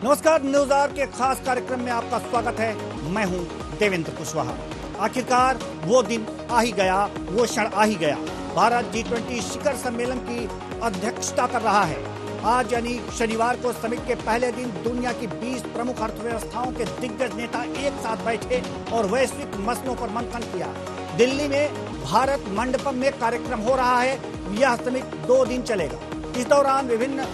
नमस्कार, news our के खास कार्यक्रम में आपका स्वागत है। मैं हूं देवेंद्र कुशवाहा। आखिरकार वो दिन आ ही गया, वो क्षण आ ही गया। भारत G20 शिखर सम्मेलन की अध्यक्षता कर रहा है। आज यानी शनिवार को समिट के पहले दिन दुनिया की 20 प्रमुख अर्थव्यवस्थाओं के दिग्गज नेता एक साथ बैठे और वैश्विक मसलों पर मंथन किया। दिल्ली में भारत मंडपम में कार्यक्रम हो रहा है। यह समिट 2 दिन चलेगा। इस दौरान विभिन्न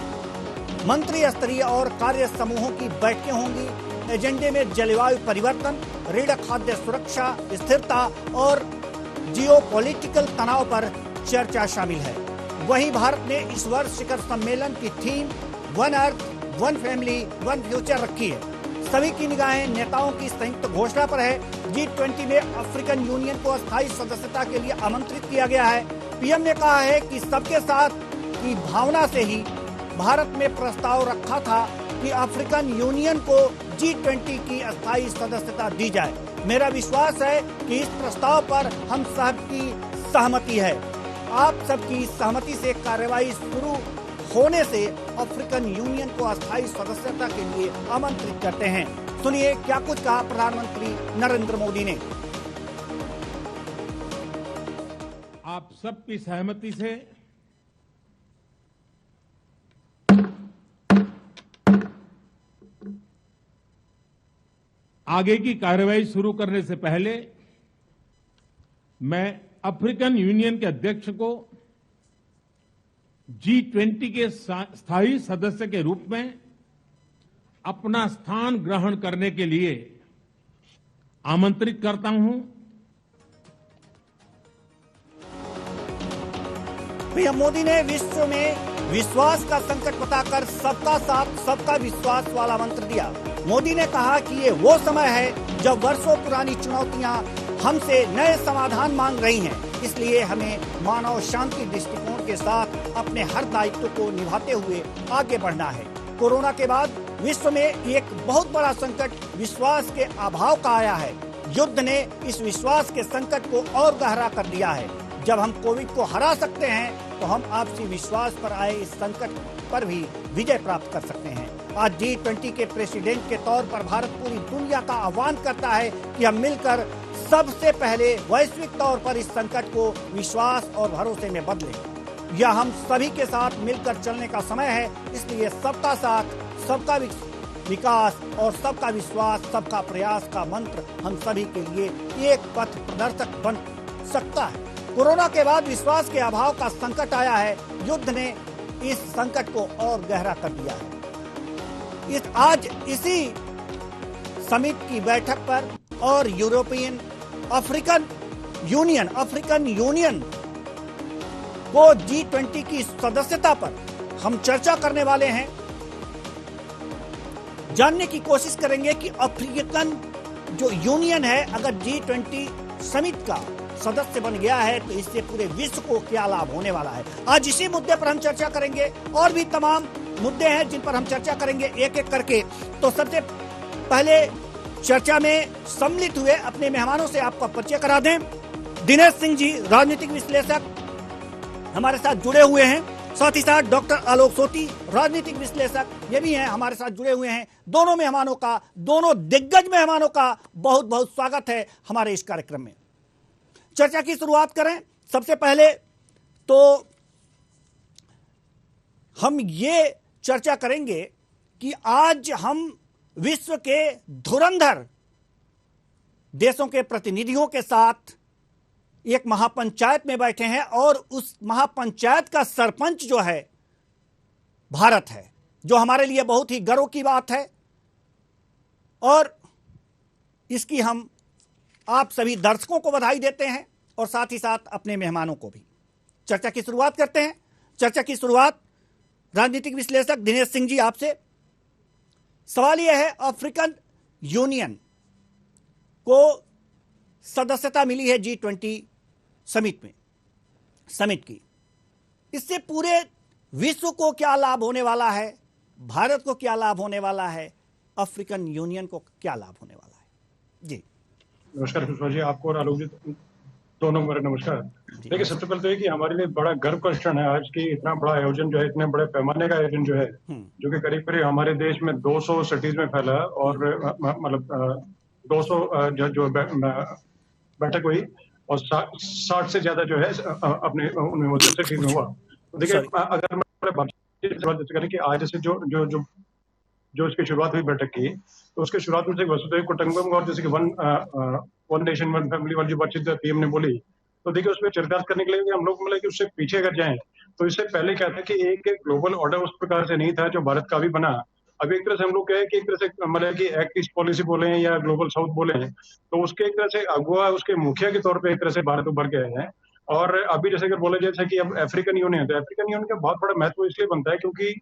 मंत्री स्तरीय और कार्य समूहों की बैठकें होंगी। एजेंडे में जलवायु परिवर्तन, ऋण, खाद्य सुरक्षा, स्थिरता और जियोपॉलिटिकल तनाव पर चर्चा शामिल है। वहीं भारत ने इस वर्ष शिखर सम्मेलन की theme one earth, one family, one future रखी है। सभी की निगाहें नेताओं की संयुक्त घोषणा पर है। G20 में अफ्रीकन यूनियन को अस्थायी सदस्यता के लिए आमंत्रित किया गया है। पीएम ने कहा है कि सबके साथ की भावना से ही भारत में प्रस्ताव रखा था कि अफ्रीकन यूनियन को G20 की अस्थायी सदस्यता दी जाए। मेरा विश्वास है कि इस प्रस्ताव पर हम सबकी सहमति है। आप सबकी सहमति से कार्यवाही शुरू होने से अफ्रीकन यूनियन को अस्थायी सदस्यता के लिए आमंत्रित करते हैं। सुनिए क्या कुछ कहा प्रधानमंत्री नरेंद्र मोदी ने। आप सबकी सहमति से आगे की कार्यवाही शुरू करने से पहले मैं अफ्रीकन यूनियन के अध्यक्ष को G20 के स्थायी सदस्य के रूप में अपना स्थान ग्रहण करने के लिए आमंत्रित करता हूं। पीएम मोदी ने विश्व में विश्वास का संकट बताकर सबका साथ सबका विश्वास वाला मंत्र दिया। मोदी ने कहा कि ये वो समय है जब वर्षों पुरानी चुनौतियां हमसे नए समाधान मांग रही हैं। इसलिए हमें मानव शांति दृष्टिकोण के साथ अपने हर दायित्व को निभाते हुए आगे बढ़ना है। कोरोना के बाद विश्व में एक बहुत बड़ा संकट विश्वास के अभाव का आया है। युद्ध ने इस विश्वास के संकट को और गहरा कर दिया है। जब हम कोविड को हरा सकते हैं तो हम आपसी विश्वास पर आए इस संकट पर भी विजय प्राप्त कर सकते हैं। आज G20 के प्रेसिडेंट के तौर पर भारत पूरी दुनिया का आह्वान करता है कि हम मिलकर सबसे पहले वैश्विक तौर पर इस संकट को विश्वास और भरोसे में बदलें। यह हम सभी के साथ मिलकर चलने का समय है। इसलिए सबका साथ, सबका विकास और सबका विश्वास, सबका प्रयास का मंत्र हम सभी के लिए एक पथ प्रदर्शक बन सकता है। कोरोना के बाद विश्वास के अभाव का संकट आया है। युद्ध ने इस संकट को और गहरा कर दिया है। आज इसी समिट की बैठक पर और अफ्रीकन यूनियन को G20 की सदस्यता पर हम चर्चा करने वाले हैं। जानने की कोशिश करेंगे कि अफ्रीकन जो यूनियन है अगर G20 समिट का सदस्य बन गया है तो इससे पूरे विश्व को क्या लाभ होने वाला है। आज इसी मुद्दे पर हम चर्चा करेंगे। और भी तमाम मुद्दे हैं जिन पर हम चर्चा करेंगे एक एक करके। तो सबसे पहले चर्चा में सम्मिलित हुए अपने मेहमानों से आपका परिचय करा दें। दिनेश सिंह जी राजनीतिक विश्लेषक हमारे साथ जुड़े हुए हैं। साथ ही साथ डॉक्टर आलोक सोती राजनीतिक विश्लेषक ये भी हैं हमारे साथ जुड़े हुए हैं। दोनों दिग्गज मेहमानों का बहुत बहुत स्वागत है हमारे इस कार्यक्रम में। चर्चा की शुरुआत करें। सबसे पहले तो हम ये चर्चा करेंगे कि आज हम विश्व के धुरंधर देशों के प्रतिनिधियों के साथ एक महापंचायत में बैठे हैं और उस महापंचायत का सरपंच जो है भारत है, जो हमारे लिए बहुत ही गर्व की बात है। और इसकी हम आप सभी दर्शकों को बधाई देते हैं और साथ ही साथ अपने मेहमानों को भी। चर्चा की शुरुआत करते हैं। चर्चा की शुरुआत राजनीतिक विश्लेषक दिनेश सिंह जी आपसे। सवाल यह है, अफ्रीकन यूनियन को सदस्यता मिली है G20 समिट की। इससे पूरे विश्व को क्या लाभ होने वाला है, भारत को क्या लाभ होने वाला है, अफ्रीकन यूनियन को क्या लाभ होने वाला है? जी नमस्कार सुषमा जी, आपको और आलोक जी। दोनों मेरे नमस्कार। देखिए, सबसे पहले तो ये कि हमारे लिए बड़ा गर्व का क्षण है आज की इतना बड़ा आयोजन जो है, इतने बड़े पैमाने का आयोजन जो है, जो कि करीब करीब हमारे देश में 200 सिटीज में फैला और मतलब 200 जो बैठक हुई और 60 से ज्यादा जो है अपने उनमें सिटीज में हुआ। तो देखिए, अगर मैं बात करें कि आज जैसे जो जो जो जो इसकी शुरुआत हुई बैठक की, तो उसके शुरुआत में से वसुधैव कुटुंबकम और जैसे कि वन नेशन वन फैमिली वाली जो बातचीत पीएम ने बोली, तो देखिए उसमें चरितार्थ करने के लिए कि हम लोग मतलब कि उससे पीछे अगर जाएं, तो इससे पहले क्या था कि एक ग्लोबल ऑर्डर उस प्रकार से नहीं था जो भारत का भी बना। अभी एक तरह से हम लोग कहें कि एक तरह से मतलब कि एक्ट ईस्ट पॉलिसी बोले या ग्लोबल साउथ बोले, तो उसके एक तरह से अगुआ, उसके मुखिया के तौर पर एक तरह से भारत उभर के आए हैं। और अभी जैसे अगर बोले जैसे कि अब अफ्रीकन यूनियन, तो अफ्रीकन यूनियन का बहुत बड़ा महत्व इसलिए बनता है क्योंकि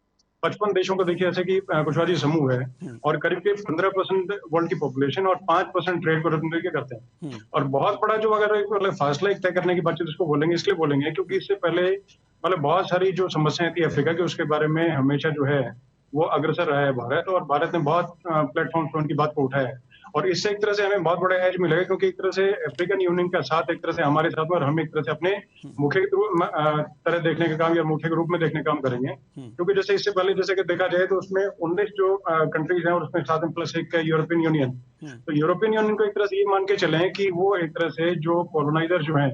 55 देशों को देखिए ऐसे कि कुशवाजी समूह है और करीब के 15% वर्ल्ड की पॉपुलेशन और 5% ट्रेड को रिप्रेजेंट करते हैं। और बहुत बड़ा जो अगर मतलब फासला तय करने की बातचीत उसको बोलेंगे, इसलिए बोलेंगे क्योंकि इससे पहले मतलब बहुत सारी जो समस्याएं थी अफ्रीका की, उसके बारे में हमेशा जो है वो अग्रसर रहा है भारत, और भारत ने बहुत प्लेटफॉर्म पर उनकी बात को उठाया है। और इससे एक तरह से हमें बहुत बड़ा एज मिलेगा क्योंकि एक तरह से अफ्रीकन यूनियन का साथ एक तरह से हमारे साथ में, और हम एक तरह से अपने मुख्य तरह देखने का काम या मुख्य के रूप में देखने का काम करेंगे। क्योंकि जैसे इससे पहले जैसे कि देखा जाए तो उसमें 19 जो कंट्रीज हैं और उसमें 7 प्लस 1 का यूरोपियन यूनियन। तो यूरोपियन यूनियन को एक तरह से ये मान के चले कि वो एक तरह से जो कॉलोनाइजर जो है,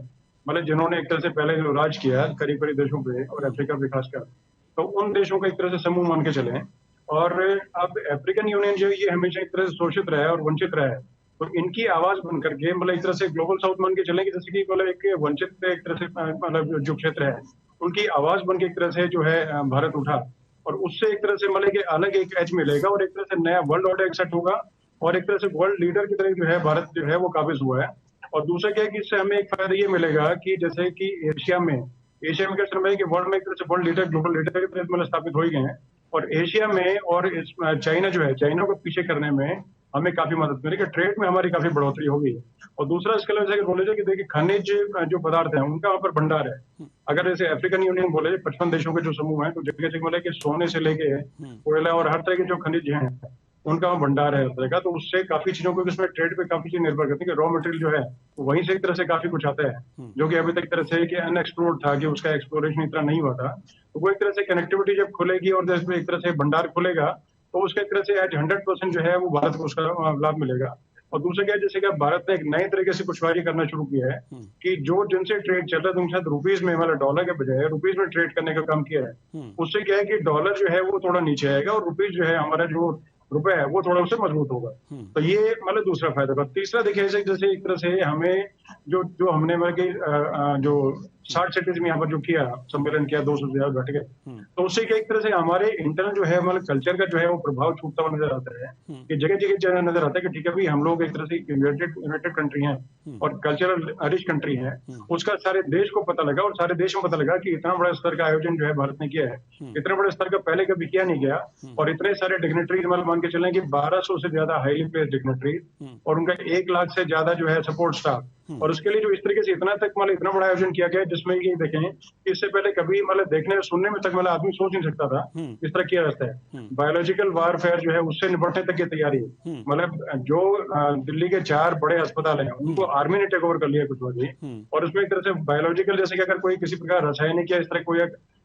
मतलब जिन्होंने एक तरह से पहले जो राज किया करीब करीब देशों पे और अफ्रीका पे खासकर, तो उन देशों को एक तरह से समूह मान के चले। और अब अफ्रीकन यूनियन जो है ये हमेशा एक तरह से शोषित रहा है और वंचित रहा है, तो इनकी आवाज बन करके मतलब एक तरह से ग्लोबल साउथ मान के चलें कि जैसे कि मतलब एक वंचित एक तरह से मतलब जो क्षेत्र है उनकी आवाज बन के एक तरह से जो है भारत उठा, और उससे एक तरह से मतलब कि अलग एक एज मिलेगा और एक तरह से नया वर्ल्ड ऑर्डर एक्सेप्ट होगा और एक तरह से वर्ल्ड लीडर की तरह जो है भारत जो है वो काबिज हुआ है। और दूसरा क्या है कि इससे हमें एक फायदा ये मिलेगा कि जैसे कि एशिया में क्या समय है कि वर्ल्ड में एक तरह से वर्ल्ड लीडर ग्लोबल लीडर की तरह मतलब स्थापित हो ही गए हैं, और एशिया में और चाइना जो है, चाइना को पीछे करने में हमें काफी मदद मिलेगी, ट्रेड में हमारी काफी बढ़ोतरी होगी। और दूसरा इसके अलावा बोले जाए कि देखिए खनिज जो पदार्थ है उनका वहाँ पर भंडार है। अगर जैसे अफ्रीकन यूनियन बोले 55 देशों के जो समूह है, तो जगह जगह मतलब कि सोने से लेके कोयला और हर तरह के जो खनिज हैं उनका वहाँ भंडार है हर तरह का, तो उससे काफी चीजों को इसमें ट्रेड पे काफी चीज निर्भर करती है कि रॉ मटेरियल जो है वहीं से एक तरह से काफी कुछ आता है जो कि अभी तक तरह से कि अनएक्सप्लोर्ड था, कि उसका एक्सप्लोरेशन इतना नहीं हुआ था। तो वो एक तरह से कनेक्टिविटी जब खुलेगी और जैसे एक तरह से भंडार खुलेगा, तो उसके एक तरह से आज 100% जो है वो भारत को उसका लाभ मिलेगा। और दूसरा क्या है, जैसे कि भारत ने एक नए तरीके से कुशवारी करना शुरू किया है कि जो जिनसे ट्रेड चल रहा है उनके साथ रुपीज में, मतलब डॉलर के बजाय रुपीज में ट्रेड करने का काम किया है। उससे क्या है कि डॉलर जो है वो थोड़ा नीचे आएगा और रुपीज जो है हमारा जो रुपए है वो थोड़ा उससे मजबूत होगा। तो ये मतलब दूसरा फायदा होगा। तीसरा देखिए जैसे एक तरह से हमें जो जो हमने मतलब जो 60 सिटीज में यहाँ पर जो किया सम्मेलन किया, 200 से ज्यादा बैठकें, तो उससे क्या एक तरह से हमारे इंटरनल जो है मतलब कल्चर का जो है वो प्रभाव छूटता हुआ नजर आता है कि जगह जगह नजर आता है कि ठीक है भाई हम लोग एक तरह से यूनाइटेड कंट्री हैं और कल्चरल रिच कंट्री है, उसका सारे देश को पता लगा और सारे देश में पता लगा कि इतना बड़ा स्तर का आयोजन जो है भारत ने किया है, इतना बड़े स्तर का पहले कभी किया नहीं गया। और इतने सारे डिग्नेटरीज मतलब मान के चलें कि 1200 से ज्यादा हाईली प्लेस्ड डिग्नेटरीज और उनका 1 लाख से ज्यादा जो है सपोर्ट स्टाफ, और उसके लिए जो इस तरीके से इतना तक मतलब इतना बड़ा आयोजन किया गया जिसमें ये देखें इससे पहले कभी मतलब देखने सुनने में तक मतलब आदमी सोच नहीं सकता था इस तरह किया जाता है। बायोलॉजिकल वारफेयर जो है उससे निपटने तक की तैयारी, मतलब जो दिल्ली के 4 बड़े अस्पताल हैं उनको आर्मी ने टेक ओवर कर लिया कुछ वजह, और उसमें एक तरह से बायोलॉजिकल जैसे कि अगर कोई किसी प्रकार रासायनिक या इस तरह कोई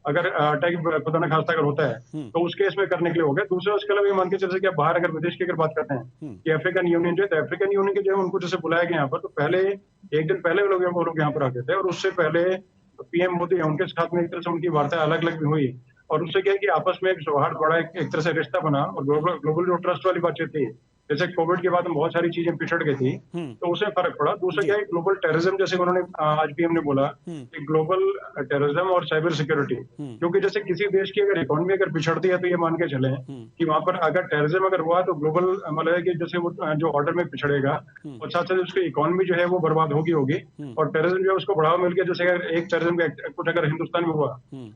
अगर अटैक खुदा न खास्ता अगर होता है तो उस केस में करने के लिए हो गया। दूसरा उसके अलावा ये मान के चलते कि बाहर अगर विदेश की अगर बात करते हैं कि अफ्रीकन यूनियन जो है, तो अफ्रीकन यूनियन के जो है उनको जैसे बुलाया गया यहाँ पर, तो पहले एक दिन पहले वो लोग यहाँ पर आते थे और उससे पहले पीएम मोदी है उनके साथ में एक तरह से उनकी वार्ता अलग अलग भी हुई, और उससे क्या है कि आपस में एक सौहार्द बड़ा एक तरह से रिश्ता बना और ग्लोबल जो ट्रस्ट वाली बातचीत थी, जैसे कोविड के बाद में बहुत सारी चीजें पिछड़ गई थी तो उससे फर्क पड़ा। दूसरा क्या है ग्लोबल टेररिज्म, जैसे उन्होंने आज पीएम ने बोला कि ग्लोबल टेररिज्म और साइबर सिक्योरिटी, क्योंकि जैसे किसी देश की अगर इकोनॉमी अगर पिछड़ती है तो ये मान के चले कि वहां पर अगर टेररिज्म अगर हुआ तो ग्लोबल मतलब कि जैसे वो जो ऑर्डर में पिछड़ेगा और साथ साथ उसकी इकोनॉमी जो है वो बर्बाद होगी और टेररिज्म जो है उसको बढ़ावा मिल गया। जैसे अगर एक टेररिज्म का कुछ अगर हिंदुस्तान में हुआ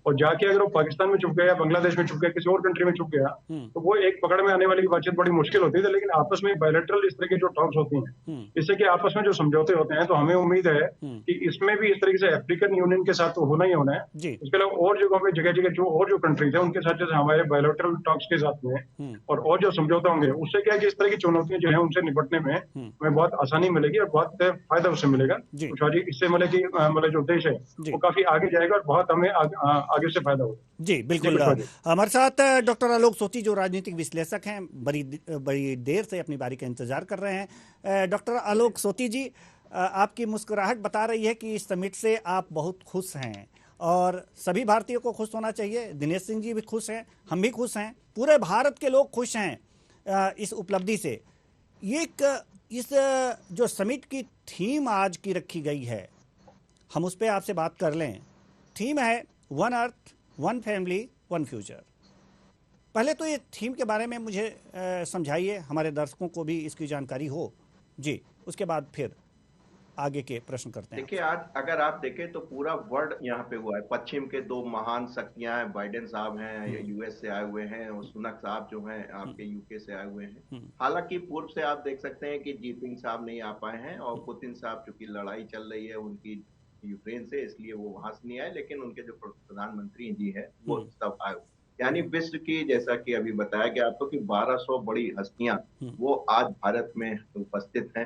और जाके अगर वो पाकिस्तान में छुप गया या बांग्लादेश में छुप गया, किसी और कंट्री में छुप गया, तो वो एक पकड़ में आने वाली बातचीत बड़ी मुश्किल होती है। लेकिन आपस में बायलैटरल इस तरह के जो टॉक्स होती हैं, इससे कि आपस में जो समझौते होते हैं, तो हमें उम्मीद है कि इसमें भी इस तरीके से अफ्रीकन यूनियन के साथ तो होना ही होना है। उसके अलावा और जगहों पे जगह जगह जो कंट्रीज है उनके साथ जैसे हमारे बायलैटरल टॉक्स के साथ में और जो समझौता होंगे, उससे क्या है कि इस तरह की चुनौतियां जो है उनसे निपटने में हमें बहुत आसानी मिलेगी और बहुत फायदा उससे मिलेगा। कुशवाहा जी, इससे मतलब कि मतलब जो देश है वो काफी आगे जाएगा और बहुत हमें आगे से फायदा होगा। जी बिल्कुल। हमारे साथ डॉक्टर आलोक सोती जो राजनीतिक विश्लेषक हैं, बड़ी देर से अपनी बारी का इंतजार कर रहे हैं। डॉक्टर आलोक सोती जी, आपकी मुस्कुराहट बता रही है कि इस समिट से आप बहुत खुश हैं और सभी भारतीयों को खुश होना चाहिए। दिनेश सिंह जी भी खुश हैं, हम भी खुश हैं, पूरे भारत के लोग खुश हैं इस उपलब्धि से। ये इस जो समिट की थीम आज की रखी गई है, हम उस पर आपसे बात कर लें। थीम है one earth, one family, one future. पहले तो ये थीम के बारे में मुझे समझाइए, हमारे दर्शकों को भी इसकी जानकारी हो जी, उसके बाद फिर आगे के प्रश्न करते हैं। देखिए, आज अगर आप देखें तो पूरा वर्ल्ड यहाँ पे हुआ है। पश्चिम के दो महान शक्तियां हैं, बाइडेन साहब हैं यूएस से आए हुए हैं और सुनक साहब जो हैं आपके यूके से आए हुए हैं। हालांकि पूर्व से आप देख सकते हैं कि जीनपिंग साहब नहीं आ पाए हैं और पुतिन साहब, चूंकि लड़ाई चल रही है उनकी यूक्रेन से, इसलिए वो वहां से नहीं आए, लेकिन उनके जो प्रधानमंत्री जी है वो सब आए। यानी विश्व की, जैसा कि अभी बताया गया आपको कि 1200 बड़ी हस्तियां वो आज भारत में उपस्थित हैं।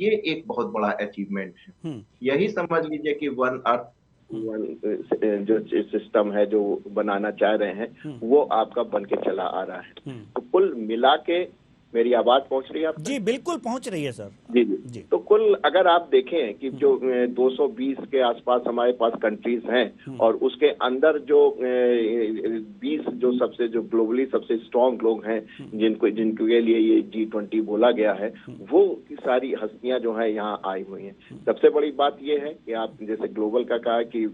ये एक बहुत बड़ा अचीवमेंट है। यही समझ लीजिए कि वन अर्थ जो सिस्टम है जो बनाना चाह रहे हैं वो आपका बन के चला आ रहा है। तो कुल मिला के, मेरी आवाज पहुंच रही है आपको? जी बिल्कुल पहुंच रही है सर। जी जी जी। तो कुल अगर आप देखें कि जो 220 के आसपास हमारे पास कंट्रीज हैं और उसके अंदर जो 20 जो सबसे जो ग्लोबली सबसे स्ट्रांग लोग हैं जिनके लिए ये G20 बोला गया है, वो सारी हस्तियां जो है यहाँ आई हुई हैं। सबसे बड़ी बात ये है कि आप जैसे ग्लोबल का कहा कि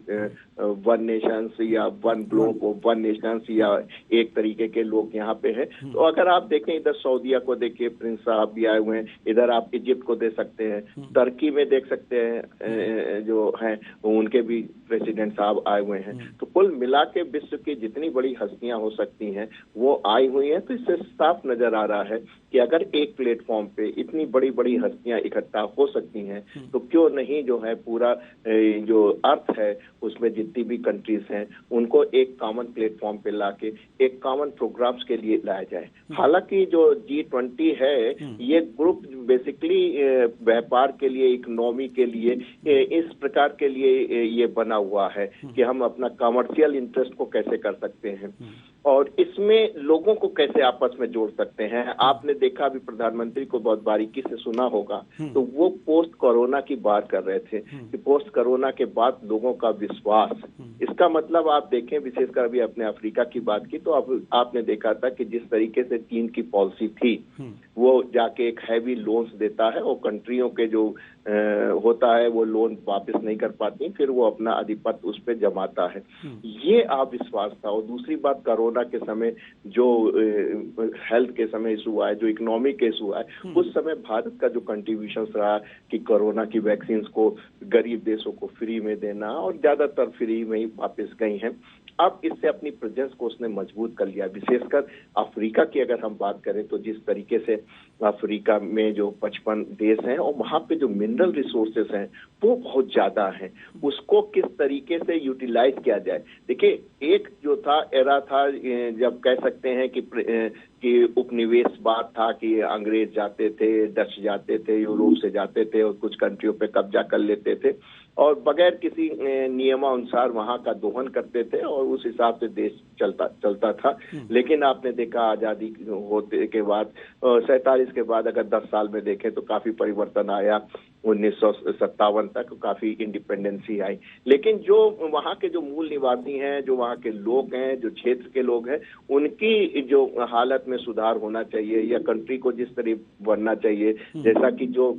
वन नेशंस या वन ग्लोब, वन नेशंस या एक तरीके के लोग यहाँ पे हैं। तो अगर आप देखें इधर सऊदीया को देखिए, प्रिंस साहब भी आए हुए हैं। इधर आप इजिप्ट को देख सकते हैं, टर्की में देख सकते हैं जो हैं उनके भी प्रेसिडेंट साहब आए हुए हैं। तो कुल मिला के विश्व की जितनी बड़ी हस्तियां हो सकती हैं वो आई हुई हैं। तो इससे साफ नजर आ रहा है कि अगर एक प्लेटफॉर्म पे इतनी बड़ी बड़ी हस्तियां इकट्ठा हो सकती हैं तो क्यों नहीं जो है पूरा जो अर्थ है उसमें जितनी भी कंट्रीज हैं उनको एक कॉमन प्लेटफॉर्म पे लाके एक कॉमन प्रोग्राम्स के लिए लाया जाए। हालांकि जो G20 है ये ग्रुप बेसिकली व्यापार के लिए, इकोनॉमी के लिए, इस प्रकार के लिए ये बना हुआ है कि हम अपना कमर्शियल इंटरेस्ट को कैसे कर सकते हैं और इसमें लोगों को कैसे आपस में जोड़ सकते हैं। आपने देखा अभी प्रधानमंत्री को बहुत बारीकी से सुना होगा, तो वो पोस्ट कोरोना की बात कर रहे थे कि पोस्ट कोरोना के बाद लोगों का विश्वास, इसका मतलब आप देखें, विशेषकर अभी अपने अफ्रीका की बात की तो अब आपने देखा था कि जिस तरीके से चीन की पॉलिसी थी वो जाके एक हैवी लोन्स देता है और कंट्रियों के जो होता है वो लोन वापस नहीं कर पाती, फिर वो अपना आधिपत्य उस पर जमाता है। ये अविश्वास था। और दूसरी बात, कोरोना के समय जो हेल्थ के समय इशू हुआ है, जो इकोनॉमिक के इशू हुआ है, उस समय भारत का जो कंट्रीब्यूशन रहा कि कोरोना की वैक्सीन को गरीब देशों को फ्री में देना और ज्यादातर फ्री में ही वापस गई हैं। अब इससे अपनी प्रेजेंस को उसने मजबूत कर लिया। विशेषकर अफ्रीका की अगर हम बात करें तो जिस तरीके से अफ्रीका में जो 55 देश हैं और वहां पे जो मिनरल रिसोर्सेस हैं वो बहुत ज्यादा हैं, उसको किस तरीके से यूटिलाइज किया जाए। देखिए, एक जो था एरा था जब कह सकते हैं कि उपनिवेशवाद था कि अंग्रेज जाते थे, डच जाते थे, यूरोप से जाते थे और कुछ कंट्रियों पे कब्जा कर लेते थे और बगैर किसी नियमानुसार वहां का दोहन करते थे और उस हिसाब से देश चलता था। लेकिन आपने देखा आजादी होते के बाद 47 के बाद अगर 10 साल में देखें तो काफी परिवर्तन आया। 1957 तक काफी इंडिपेंडेंसी आई, लेकिन जो वहाँ के जो मूल निवासी हैं, जो वहाँ के लोग हैं, जो क्षेत्र के लोग हैं, उनकी जो हालत में सुधार होना चाहिए या कंट्री को जिस तरह बनना चाहिए, जैसा कि जो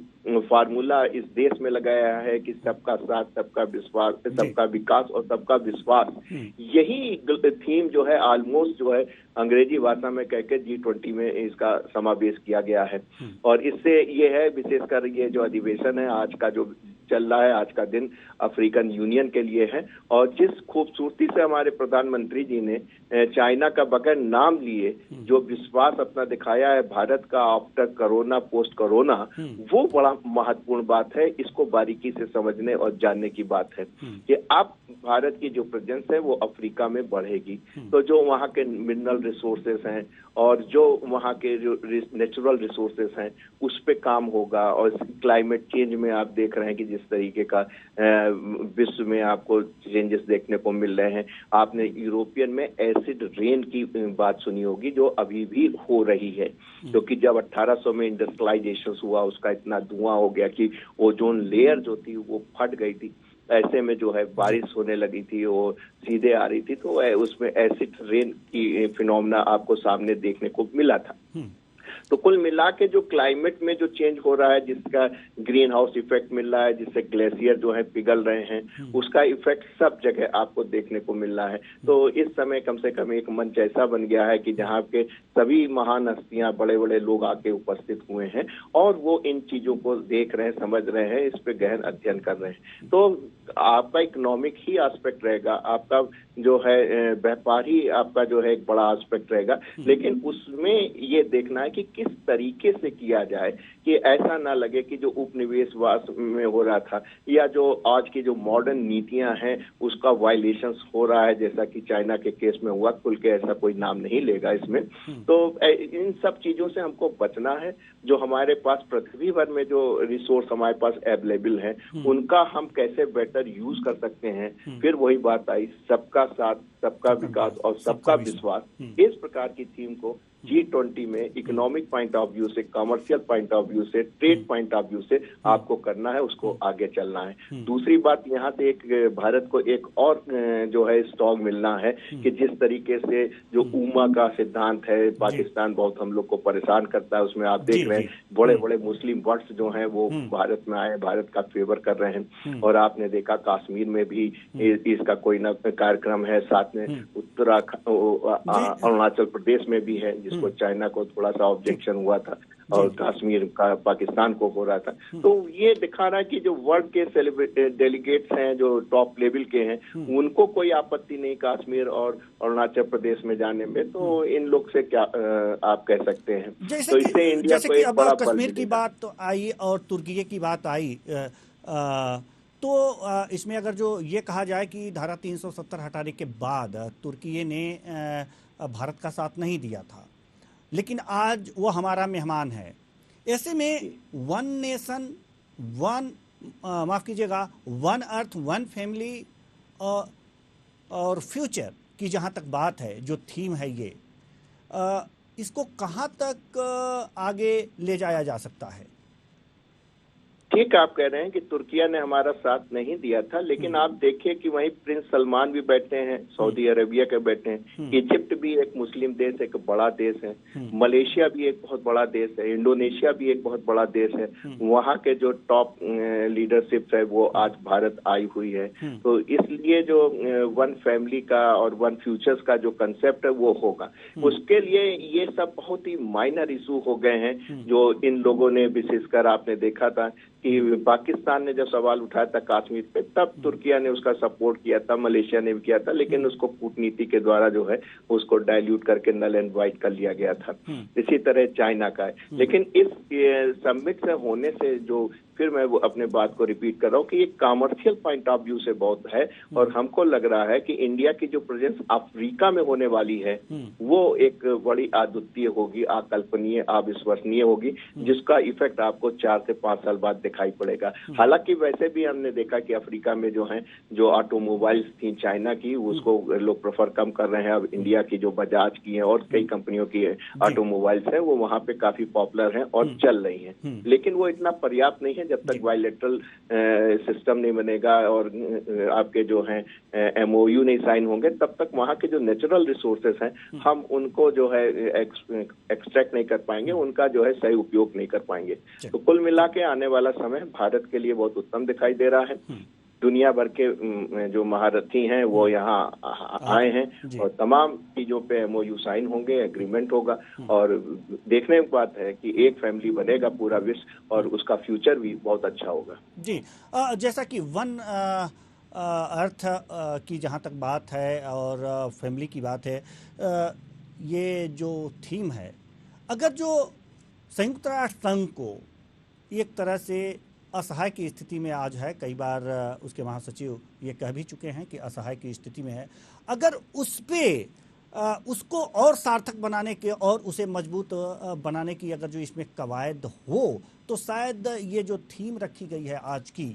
फार्मूला इस देश में लगाया है कि सबका साथ, सबका विश्वास, सबका विकास और सबका विश्वास, यही थीम जो है ऑलमोस्ट जो है अंग्रेजी भाषा में कहकर G20 में इसका समावेश किया गया है। और इससे ये है, विशेषकर ये जो अधिवेशन है आज का जो चल रहा है, आज का दिन अफ्रीकन यूनियन के लिए है। और जिस खूबसूरती से हमारे प्रधानमंत्री जी ने चाइना का बगैर नाम लिए जो विश्वास अपना दिखाया है भारत का आफ्टर कोरोना पोस्ट कोरोना, वो बड़ा महत्वपूर्ण बात है। इसको बारीकी से समझने और जानने की बात है कि अब भारत की जो प्रेजेंस है वो अफ्रीका में बढ़ेगी। तो जो वहाँ के मिनरल रिसोर्सेस हैं और जो वहाँ के जो नेचुरल रिसोर्सेस हैं उस पे काम होगा। और क्लाइमेट चेंज में आप देख रहे हैं कि जिस तरीके का विश्व में आपको चेंजेस देखने को मिल रहे हैं। आपने यूरोपियन में एसिड रेन की बात सुनी होगी जो अभी भी हो रही है, क्योंकि जब 1800 में इंडस्ट्रियलाइजेशन हुआ उसका इतना धुआं हो गया कि ओजोन लेयर जो थी वो फट गई थी। ऐसे में जो है बारिश होने लगी थी, वो सीधे आ रही थी, तो उसमें एसिड रेन की फिनोमेना आपको सामने देखने को मिला था। तो कुल मिला के जो क्लाइमेट में जो चेंज हो रहा है, जिसका ग्रीन हाउस इफेक्ट मिल रहा है, जिससे ग्लेशियर जो है पिघल रहे हैं, उसका इफेक्ट सब जगह आपको देखने को मिल रहा है। तो इस समय कम से कम एक मंच ऐसा बन गया है कि जहाँ के सभी महान हस्तियां, बड़े बड़े लोग आके उपस्थित हुए हैं और वो इन चीजों को देख रहे हैं, समझ रहे हैं, इस पे गहन अध्ययन कर रहे हैं। तो आपका इकोनॉमिक ही एस्पेक्ट रहेगा, आपका जो है व्यापार ही आपका जो है एक बड़ा एस्पेक्ट रहेगा, लेकिन उसमें ये देखना है कि किस तरीके से किया जाए कि ऐसा ना लगे कि जो उपनिवेशवास में हो रहा था या जो आज की जो मॉडर्न नीतियां हैं उसका वायलेशंस हो रहा है, जैसा कि चाइना के केस में हुआ। खुल के ऐसा कोई नाम नहीं लेगा इसमें। तो इन सब चीजों से हमको बचना है। जो हमारे पास पृथ्वी भर में जो रिसोर्स हमारे पास अवेलेबल है उनका हम कैसे बेटर यूज कर सकते हैं। फिर वही बात आई, सबका साथ, सबका विकास और सबका विश्वास। इस प्रकार की थीम को G20 में इकोनॉमिक पॉइंट ऑफ व्यू से, कमर्शियल पॉइंट ऑफ व्यू से, ट्रेड पॉइंट ऑफ व्यू से आपको करना है, उसको आगे चलना है। दूसरी बात, यहाँ से एक भारत को एक और जो है स्ट्रॉन्ग मिलना है कि जिस तरीके से जो उमा का सिद्धांत है, पाकिस्तान बहुत हम लोग को परेशान करता है, उसमें आप देख रहे हैं बड़े बड़े मुस्लिम वोट्स जो हैं वो भारत में आए, भारत का फेवर कर रहे हैं। और आपने देखा कश्मीर में भी इसका कोई न कार्यक्रम है, साथ में अरुणाचल प्रदेश में भी है, जिसको चाइना को थोड़ा सा ऑब्जेक्शन हुआ था और कश्मीर का पाकिस्तान को हो रहा था। तो ये दिखा रहा है कि जो वर्ल्ड के डेलीगेट्स हैं, जो टॉप लेवल के हैं, उनको कोई आपत्ति नहीं कश्मीर और अरुणाचल प्रदेश में जाने में। तो इन लोग से क्या आप कह सकते हैं। तो इससे इंडिया को एक बड़ा बल कश्मीर की बात तो आई और तुर्की की बात आई, तो इसमें अगर जो ये कहा जाए कि धारा 370 हटाने के बाद तुर्की ने भारत का साथ नहीं दिया था, लेकिन आज वो हमारा मेहमान है। ऐसे में वन नेशन वन, माफ कीजिएगा, वन अर्थ वन फैमिली और फ्यूचर की जहाँ तक बात है, जो थीम है ये, इसको कहाँ तक आगे ले जाया जा सकता है। ठीक आप कह रहे हैं कि तुर्किया ने हमारा साथ नहीं दिया था, लेकिन आप देखिए कि वहीं प्रिंस सलमान भी बैठे हैं, सऊदी अरेबिया के बैठे हैं, इजिप्ट भी एक मुस्लिम देश, एक बड़ा देश है, मलेशिया भी एक बहुत बड़ा देश है, इंडोनेशिया भी एक बहुत बड़ा देश है। वहाँ के जो टॉप लीडरशिप है वो आज भारत आई हुई है। तो इसलिए जो वन फैमिली का और वन फ्यूचर्स का जो कंसेप्ट है वो होगा। उसके लिए ये सब बहुत ही माइनर इशू हो गए हैं जो इन लोगों ने, विशेषकर आपने देखा था कि पाकिस्तान ने जब सवाल उठाया था कश्मीर पे, तब तुर्किया ने उसका सपोर्ट किया था, मलेशिया ने भी किया था, लेकिन उसको कूटनीति के द्वारा जो है उसको डाइल्यूट करके नल एंड वाइट कर लिया गया था। इसी तरह चाइना का है। लेकिन इस समिट से होने से जो, फिर मैं वो अपने बात को रिपीट कर रहा हूँ कि ये कमर्शियल पॉइंट ऑफ व्यू से बहुत है, और हमको लग रहा है कि इंडिया की जो प्रेजेंस अफ्रीका में होने वाली है वो एक बड़ी अद्वितीय होगी, अकल्पनीय, अविश्वसनीय होगी, जिसका इफेक्ट आपको 4 से 5 साल बाद दिखाई पड़ेगा। हालांकि वैसे भी हमने देखा कि अफ्रीका में जो है, जो ऑटोमोबाइल्स थी चाइना की, उसको लोग प्रेफर कम कर रहे हैं। अब इंडिया की जो बजाज की है और कई कंपनियों की ऑटोमोबाइल्स है वो वहां पे काफी पॉपुलर हैं और चल रही हैं, लेकिन वो इतना पर्याप्त नहीं है जब तक बायलैटरल सिस्टम नहीं बनेगा और आपके जो हैं MOU नहीं साइन होंगे, तब तक वहाँ के जो नेचुरल रिसोर्सेस हैं हम उनको जो है एक्सट्रैक्ट नहीं कर पाएंगे, उनका जो है सही उपयोग नहीं कर पाएंगे। तो कुल मिला के आने वाला समय भारत के लिए बहुत उत्तम दिखाई दे रहा है। दुनिया भर के जो महारथी हैं वो यहाँ आए हैं और तमाम चीजों पे MOU साइन होंगे, एग्रीमेंट होगा और देखने की बात है कि एक फैमिली बनेगा पूरा विश्व और उसका फ्यूचर भी बहुत अच्छा होगा। जी, जैसा कि वन अर्थ की जहाँ तक बात है और फैमिली की बात है, ये जो थीम है, अगर जो संयुक्त राष्ट्र संघ को एक तरह से असहाय की स्थिति में आज है, कई बार उसके महासचिव ये कह भी चुके हैं कि असहाय की स्थिति में है, अगर उस पे उसको और सार्थक बनाने के और उसे मजबूत बनाने की अगर जो इसमें कवायद हो तो शायद ये जो थीम रखी गई है आज की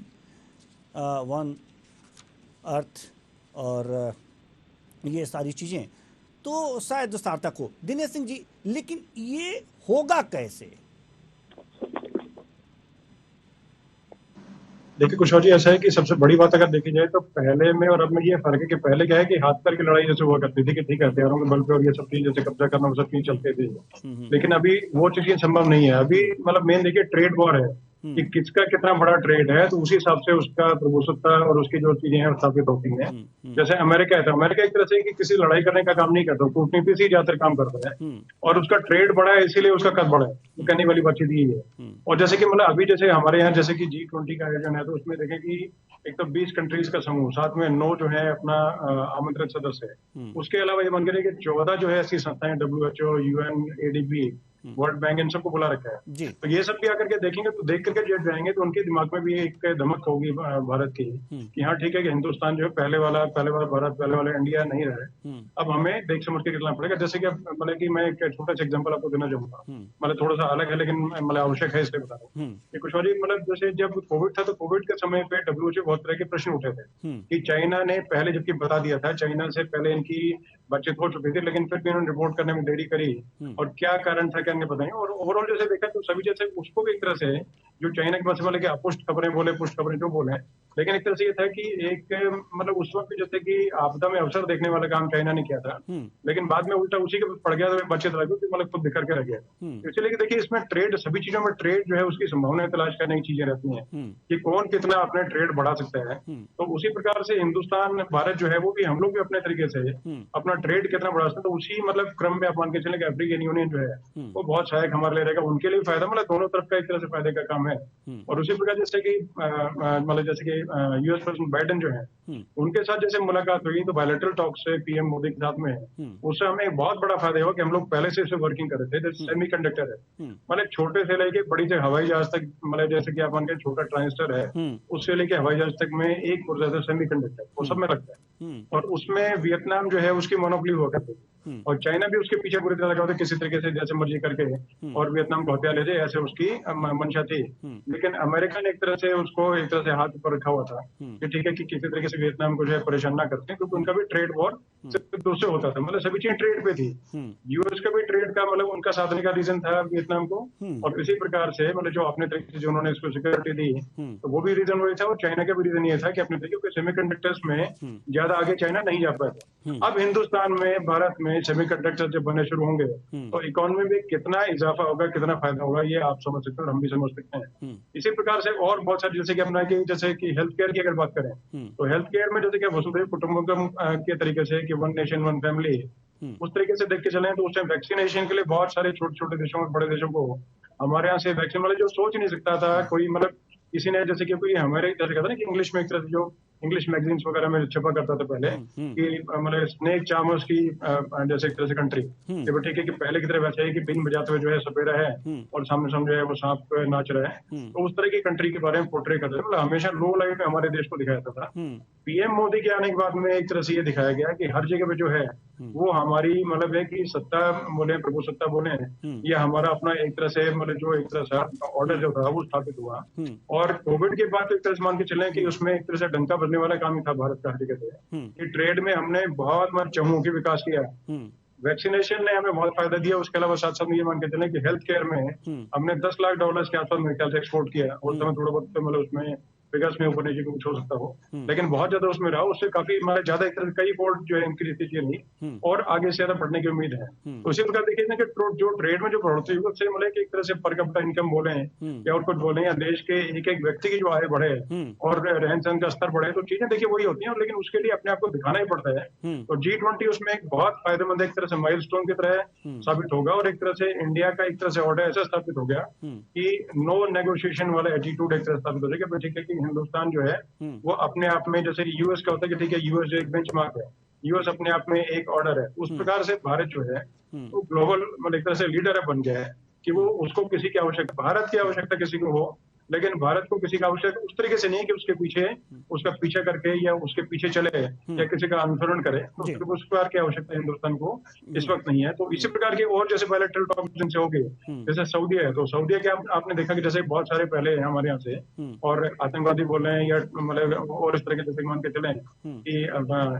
वन अर्थ और ये सारी चीज़ें तो शायद सार्थक हो। दिनेश सिंह जी, लेकिन ये होगा कैसे? देखिए कुशवाहा जी, ऐसा है कि सबसे बड़ी बात अगर देखी जाए तो पहले में और अब में ये फर्क है कि पहले क्या है कि हाथ पैर की लड़ाई जैसे हुआ करती थी कि ठीक है हथियारों के बल पे और ये सब चीज जैसे कब्जा करना वो सब चीज चलती थी, लेकिन अभी वो चीजें संभव नहीं है। अभी मतलब मेन देखिए ट्रेड वॉर है कि किसका कितना बड़ा ट्रेड है, तो उसी हिसाब से उसका प्रभुसत्ता और उसकी जो चीजें हैं स्थापित होती हैं। जैसे अमेरिका है तो अमेरिका एक तरह से कि किसी लड़ाई करने का काम नहीं करता, कूटनीति से ही ज्यादातर काम करता है और उसका ट्रेड बड़ा है इसीलिए उसका कद बड़ा है, तो कहने वाली बातचीत यही है। और जैसे कि मतलब अभी जैसे हमारे यहाँ जैसे कि G20 का आयोजन है तो उसमें देखें कि एक तो 20 कंट्रीज का समूह, साथ में 9 जो है अपना आमंत्रित सदस्य है, उसके अलावा ये मान के कि 14 जो है ऐसी संस्थाएं WHO, UN, ADB, world bank, इन सबको बुला रखा है। तो ये सब भी आकर के देखेंगे तो देख करके जब जाएंगे तो उनके दिमाग में भी एक धमक होगी भारत की कि हाँ ठीक है कि हिंदुस्तान जो है पहले वाला भारत, पहले वाला इंडिया नहीं रहा। अब हमें देख समझ के चलना पड़ेगा। जैसे कि मतलब कि मैं एक छोटा सा एग्जांपल आपको देना चाहूंगा, मतलब थोड़ा सा अलग है लेकिन मतलब आवश्यक है इसलिए बता रहा हूँ कि कुशवाहा जी, मतलब जैसे जब कोविड था तो कोविड के समय पे WHO बहुत तरह के प्रश्न उठे थे कि चाइना ने पहले जबकि बता दिया था, चाइना से पहले इनकी बातचीत हो चुकी थी लेकिन फिर भी उन्होंने रिपोर्ट करने में देरी करी और क्या कारण था क्या नहीं पता नहीं। और ओवरऑल जैसे देखा तो सभी जैसे उसको भी एक तरह से जो चाइना के पास वाले के अपुष्ट खबरें बोले, पुष्ट खबरें जो बोले, लेकिन एक तरह से ये था कि एक मतलब उस वक्त जैसे कि आपदा में अवसर देखने वाला काम चाइना ने किया था, लेकिन बाद में उल्टा उसी के पड़ गया तो बच्चे रह गए, मतलब खुद बिखर के रह गया। इसलिए देखिए इसमें ट्रेड, सभी चीजों में ट्रेड जो है उसकी संभावनाएं तलाश करने की चीजें रहती हैं कि कौन कितना अपने ट्रेड बढ़ा सकता है। तो उसी प्रकार से हिंदुस्तान, भारत जो है वो भी, हम लोग भी अपने तरीके से अपना ट्रेड कितना बढ़ा सकते हैं, तो उसी मतलब क्रम में आप मान के चले कि अफ्रीकन यूनियन जो है वो बहुत सहायक हमारे लिए रहेगा, उनके लिए फायदा, मतलब दोनों तरफ का एक तरह से फायदे का काम है। और उसी प्रकार जैसे कि मतलब जैसे कि US प्रेसिडेंट बाइडेन जो है उनके साथ जैसे मुलाकात हुई तो बायलैटरल टॉक से PM मोदी के साथ में उससे हमें एक बहुत बड़ा फायदा हुआ कि हम लोग पहले से इसे वर्किंग कर रहे थे। जैसे सेमी कंडक्टर है, मतलब छोटे से लेके बड़ी से हवाई जहाज तक, मतलब जैसे कि आप मान के छोटा ट्रांजिस्टर है उससे लेके हवाई जहाज तक में एक प्रोसेसर सेमी कंडक्टर वो सब में लगता है और उसमें वियतनाम जो है उसकी मोनोपोली हुआ करती थी और चाइना भी उसके पीछे पूरी तरह लगा होता किसी तरीके से जैसे मर्जी करके और वियतनाम को हथियार ले जाए, ऐसे उसकी मंशा थी। लेकिन अमेरिका ने एक तरह से उसको एक तरह से हाथ ऊपर रखा हुआ था कि ठीक है कि किसी तरीके से वियतनाम को जो है परेशान ना करते, क्योंकि उनका भी ट्रेड वॉर सिर्फ दूसरे होता था, मतलब सभी चीजें ट्रेड पे थी। US का भी ट्रेड का मतलब उनका साधने का रीजन था वियतनाम को, और इसी प्रकार से मतलब जो अपने तरीके से जो उन्होंने इसको सिक्योरिटी दी तो वो भी रीजन वही था। और चाइना का भी रीजन ये था कि अपने तरीके से सेमीकंडक्टर्स में ज्यादा आगे चाइना नहीं जा पाया। अब हिंदुस्तान में, भारत में सेमीकंडक्टर जब बने शुरू होंगे तो इकोनॉमी में कितना इजाफा होगा, कितना फायदा होगा, ये आप समझ सकते हैं और हम भी समझ सकते हैं। इसी प्रकार से और बहुत सारे जैसे कि अपना कि जैसे कि हेल्थ केयर की अगर बात करें तो हेल्थ केयर में जैसे कि वसुधैव कुटुंबकम के तरीके से कि वन नेशन वन फैमिली, उस तरीके से देख के चले तो उस टाइम वैक्सीनेशन के लिए बहुत सारे छोटे छोटे देशों और बड़े देशों को हमारे यहाँ से वैक्सीन, मतलब जो सोच नहीं सकता था कोई, मतलब किसी ने जैसे कि कोई हमारे जैसे कहता ना कि इंग्लिश में एक तरह से जो इंग्लिश मैगजीन्स वगैरह में छपा करता था पहले कि मतलब स्नेक चार्मर्स की जैसे एक तरह से कंट्री, ठीक है कि पहले की तरह वैसे है कि बिन बजाते हुए जो है सपेरा है और सामने सामने जो है वो सांप नाच रहा है, तो उस तरह की कंट्री के बारे में पोर्ट्रे करते थे। मतलब हमेशा लो लाइट में हमारे देश को दिखाया जाता था। PM मोदी के आने के बाद में एक तरह से ये दिखाया गया कि हर जगह पे जो है वो हमारी मतलब है कि सत्ता बोले, प्रभु सत्ता बोले, ये हमारा अपना एक तरह से मतलब जो एक तरह से ऑर्डर जो था वो स्थापित हुआ। और कोविड के बाद एक तरह से मान के चले कि उसमें एक तरह से डंका बजने वाला काम ही था भारत का हर जगह से कि ट्रेड में हमने बहुत मतलब चहुमुखी विकास किया। वैक्सीनेशन ने हमें बहुत फायदा दिया। उसके अलावा साथ साथ ये मान के चले कि हेल्थ केयर में हमने $10 लाख के आसपास मेरे ख्याल से एक्सपोर्ट किया, और समय थोड़ा बहुत मतलब उसमें फिगर्स में ऊपर नीचे कुछ हो सकता हो, लेकिन बहुत ज्यादा उसमें रहा, उससे काफी मतलब ज्यादा एक तरह से कई फोल्ड जो है इंक्रीज थी नहीं, और आगे से ज्यादा बढ़ने की उम्मीद है। तो उसी प्रकार देखिए ना कि जो ट्रेड में जो बढ़ोतरी हुई उससे मतलब कि एक तरह से पर कैपिटा इनकम बोले या और कुछ बोले, या देश के एक एक व्यक्ति की जो आय बढ़े और रहन सहन का स्तर बढ़े, तो चीजें देखिए वही होती हैं, लेकिन उसके लिए अपने आप को दिखाना ही पड़ता है। तो G20 उसमें एक बहुत फायदेमंद एक तरह से माइलस्टोन की तरह साबित होगा, और एक तरह से इंडिया का एक तरह से ऑर्डर ऐसा स्थापित हो गया कि नो नेगोशिएशन वाला एटीट्यूड एक तरह स्थापित हो जाएगा। ठीक है कि हिंदुस्तान जो है वो अपने आप में, जैसे यूएस का होता है कि ठीक है यूएस एक बेंचमार्क है, यूएस अपने आप में एक ऑर्डर है, उस प्रकार से भारत जो है वो ग्लोबल मतलब एक तरह से लीडर है बन गया है कि वो उसको किसी की आवश्यकता, भारत की आवश्यकता किसी को हो, लेकिन भारत को किसी का आवश्यक उस तरीके से नहीं कि उसके पीछे उसका पीछा करके या उसके पीछे चले या किसी का अनुसरण करे, तो उस प्रकार की आवश्यकता हिंदुस्तान को इस वक्त नहीं है। तो इसी प्रकार के और जैसे बायलैटरल टॉक्स जिनसे हो गए, जैसे सऊदी है, तो सऊदी के आपने देखा कि जैसे बहुत सारे पहले हैं हमारे यहाँ से और आतंकवादी बोल रहे हैं या मतलब और इस तरह के जैसे मान के चले कि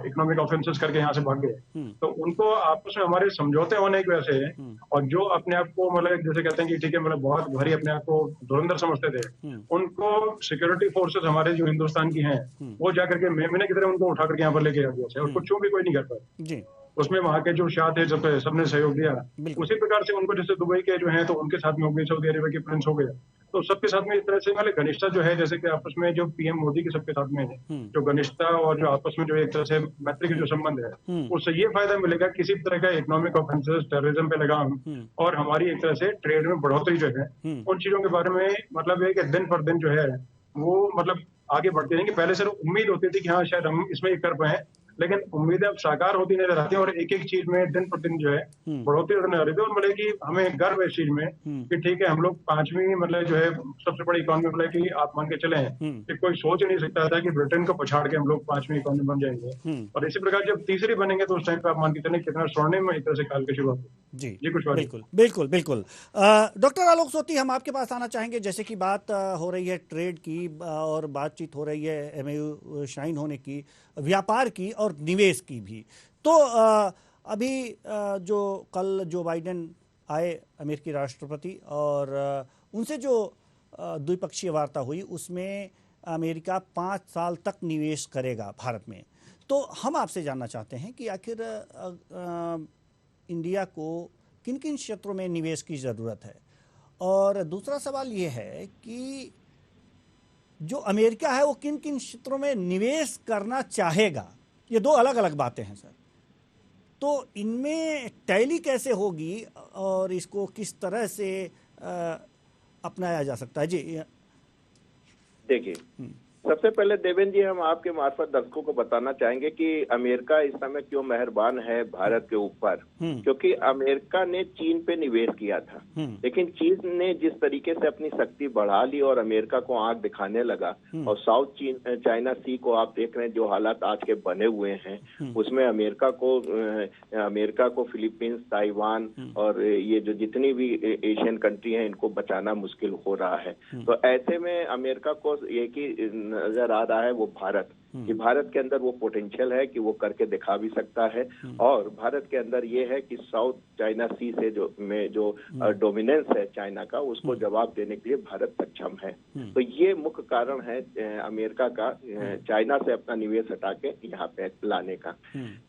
इकोनॉमिक ऑफेंसेस करके यहाँ से भाग गए, तो उनको आपस में हमारे समझौते होने की वजह से, और जो अपने आप को मतलब जैसे कहते हैं कि ठीक है मतलब बहुत भारी अपने आप को धुरंधर समझते थे, उनको सिक्योरिटी फोर्सेस हमारे जो हिंदुस्तान की हैं वो जाकर के मेमने की तरह उनको उठा करके यहाँ पर लेके आ गया, और कुछ भी कोई नहीं कर पाया। उसमें वहां के जो शाह थे सबने सहयोग दिया। उसी प्रकार से उनको जैसे दुबई के जो हैं तो उनके साथ में हो गए, सऊदी अरेबिया के प्रिंस हो गए, तो सबके साथ में इस तरह से वाले घनिष्ठता जो है, जैसे कि आपस में जो पीएम मोदी के सबके साथ में है जो घनिष्ठता और जो आपस में जो एक तरह से मैत्री के जो संबंध है, उससे ये फायदा मिलेगा किसी तरह का इकोनॉमिक ऑफेंसेस, टेररिज्म पे लगाम और हमारी एक तरह से ट्रेड में बढ़ोतरी जो है, उन चीजों के बारे में मतलब है कि दिन पर दिन जो है वो मतलब आगे बढ़ते रहेंगे। पहले से उम्मीद होती थी कि हाँ शायद हम इसमें ये कर पाए, लेकिन उम्मीदें अब साकार होती नजर आती हैं, और एक एक चीज में दिन पर दिन जो है बढ़ोतरी होने रही थी। और मतलब कि हमें गर्व है इस चीज में कि ठीक है हम लोग 5वीं मतलब जो है सबसे बड़ी इकोनॉमी, मतलब कि आप मान के चले कि कोई सोच नहीं सकता था कि ब्रिटेन को पछाड़ के हम लोग 5वीं इकोनॉमी बन जाएंगे, और इसी प्रकार जब तीसरी बनेंगे तो उस टाइम पे आप मान के चले कितना स्वर्णिम एक तरह से काल की शुरुआत जी कुछ बिल्कुल बिल्कुल बिल्कुल। डॉक्टर आलोक सोती, हम आपके पास आना चाहेंगे, जैसे कि बात हो रही है ट्रेड की और बातचीत हो रही है MAU साइन होने की, व्यापार की और निवेश की भी, तो अभी जो कल जो बाइडेन आए अमेरिकी राष्ट्रपति, और उनसे जो द्विपक्षीय वार्ता हुई उसमें अमेरिका 5 साल तक निवेश करेगा भारत में। तो हम आपसे जानना चाहते हैं कि आखिर इंडिया को किन किन क्षेत्रों में निवेश की ज़रूरत है, और दूसरा सवाल ये है कि जो अमेरिका है वो किन किन क्षेत्रों में निवेश करना चाहेगा। ये दो अलग अलग बातें हैं सर, तो इनमें टैली कैसे होगी और इसको किस तरह से अपनाया जा सकता है। जी देखिए, सबसे पहले देवेंद्र जी हम आपके मार्फत दर्शकों को बताना चाहेंगे कि अमेरिका इस समय क्यों मेहरबान है भारत के ऊपर, क्योंकि अमेरिका ने चीन पे निवेश किया था, लेकिन चीन ने जिस तरीके से अपनी शक्ति बढ़ा ली और अमेरिका को आंख दिखाने लगा, और साउथ चाइना सी को आप देख रहे हैं जो हालात आज के बने हुए हैं, उसमें अमेरिका को फिलीपींस, ताइवान और ये जो जितनी भी एशियन कंट्री हैं इनको बचाना मुश्किल हो रहा है। तो ऐसे में अमेरिका को एक ही नजर आ रहा है वो भारत, कि भारत के अंदर वो पोटेंशियल है कि वो करके दिखा भी सकता है, और भारत के अंदर ये है कि साउथ चाइना सी से जो डोमिनेंस है चाइना का, उसको जवाब देने के लिए भारत सक्षम है। तो ये मुख्य कारण है अमेरिका का चाइना से अपना निवेश हटा के यहाँ पे लाने का।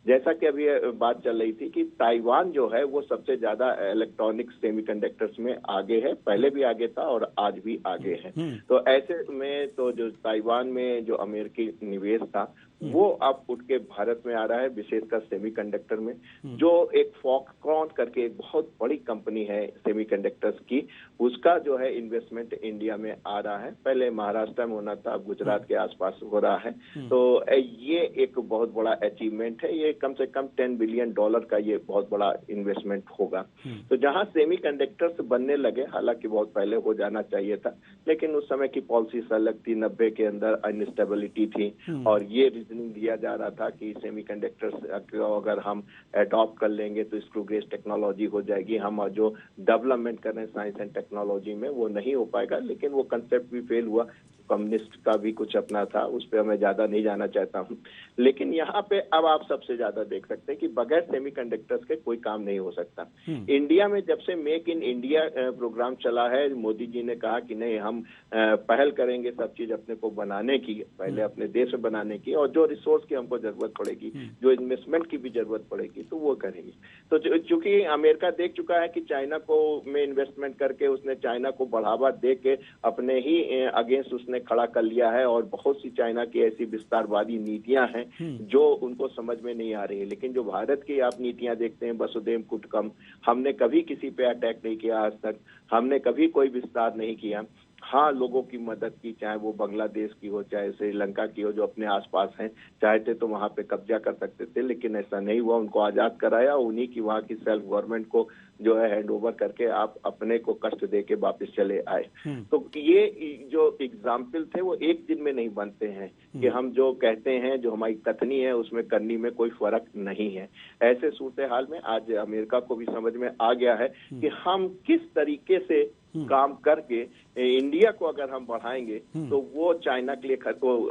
जैसा कि अभी बात चल रही थी कि ताइवान जो है वो सबसे ज्यादा इलेक्ट्रॉनिक सेमीकंडक्टर्स में आगे है, पहले भी आगे था और आज भी आगे है। तो ऐसे में तो जो ताइवान में जो अमेरिकी निवेश था वो अब उठ के भारत में आ रहा है, विशेषकर सेमीकंडक्टर में, जो एक फॉक्सकॉन करके एक बहुत बड़ी कंपनी है सेमीकंडक्टर्स की, उसका जो है इन्वेस्टमेंट इंडिया में आ रहा है। पहले महाराष्ट्र में होना था, अब गुजरात के आसपास हो रहा है। तो ये एक बहुत बड़ा अचीवमेंट है, ये कम से कम $10 बिलियन का ये बहुत बड़ा इन्वेस्टमेंट होगा। तो जहां सेमीकंडक्टर्स बनने लगे, हालांकि बहुत पहले हो जाना चाहिए था, लेकिन उस समय की पॉलिसी अलग थी, 90 के अंदर अनस्टेबिलिटी थी, और ये रीजनिंग दिया जा रहा था कि सेमीकंडक्टर्स अगर हम अडॉप्ट कर लेंगे तो स्क्रू गेज टेक्नोलॉजी हो जाएगी, हम जो डेवलपमेंट कर रहे हैं साइंस एंड टेक्नोलॉजी में वो नहीं हो पाएगा। लेकिन वो कंसेप्ट भी फेल हुआ, कम्युनिस्ट का भी कुछ अपना था, उस पर मैं ज्यादा नहीं जाना चाहता हूँ। लेकिन यहाँ पे अब आप सबसे ज्यादा देख सकते हैं कि बगैर सेमीकंडक्टर्स के कोई काम नहीं हो सकता। इंडिया में जब से मेक इन इंडिया प्रोग्राम चला है, मोदी जी ने कहा कि नहीं, हम पहल करेंगे सब चीज अपने को बनाने की, पहले अपने देश में बनाने की, और जो रिसोर्स की हमको जरूरत पड़ेगी, जो इन्वेस्टमेंट की भी जरूरत पड़ेगी, तो वो करेंगे। तो चूंकि अमेरिका देख चुका है कि चाइना को में इन्वेस्टमेंट करके उसने चाइना को बढ़ावा दे के अपने ही अगेंस्ट उसने खड़ा कर लिया है, और बहुत सी चाइना की ऐसी विस्तारवादी नीतियां हैं जो उनको समझ में नहीं आ रही है। लेकिन जो भारत की आप नीतियां देखते हैं, वसुधैव कुटुंबकम, हमने कभी किसी पे अटैक नहीं किया आज तक, हमने कभी कोई विस्तार नहीं किया। हाँ, लोगों की मदद की, चाहे वो बांग्लादेश की हो, चाहे श्रीलंका की हो, जो अपने आसपास हैं, चाहते तो वहां पे कब्जा कर सकते थे, लेकिन ऐसा नहीं हुआ। उनको आजाद कराया, उन्हीं की वहां की सेल्फ गवर्नमेंट को जो है हैंड ओवर करके आप अपने को कष्ट दे के वापिस चले आए। तो ये जो एग्जाम्पल थे वो एक दिन में नहीं बनते हैं कि हम जो कहते हैं, जो हमारी कथनी है, उसमें करनी में कोई फर्क नहीं है। ऐसे सूरत हाल में आज अमेरिका को भी समझ में आ गया है कि हम किस तरीके से काम करके इंडिया को अगर हम बढ़ाएंगे तो वो चाइना के लिए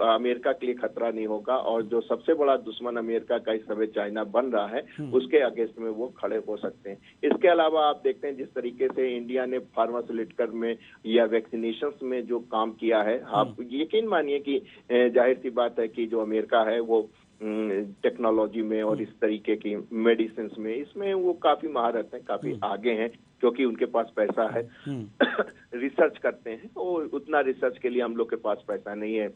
अमेरिका के लिए खतरा नहीं होगा, और जो सबसे बड़ा दुश्मन अमेरिका का इस समय चाइना बन रहा है, उसके अगेंस्ट में वो खड़े हो सकते हैं। इसके अलावा आप देखते हैं जिस तरीके से इंडिया ने फार्मास्यूटिकल में या वैक्सीनेशन में जो काम किया है, आप यकीन मानिए कि जाहिर सी बात है कि जो अमेरिका है वो टेक्नोलॉजी में और इस तरीके की मेडिसिन में, इसमें वो काफी महारत है, काफी आगे हैं, क्योंकि उनके पास पैसा है। रिसर्च करते हैं, और उतना रिसर्च के लिए हम लोग के पास पैसा नहीं है।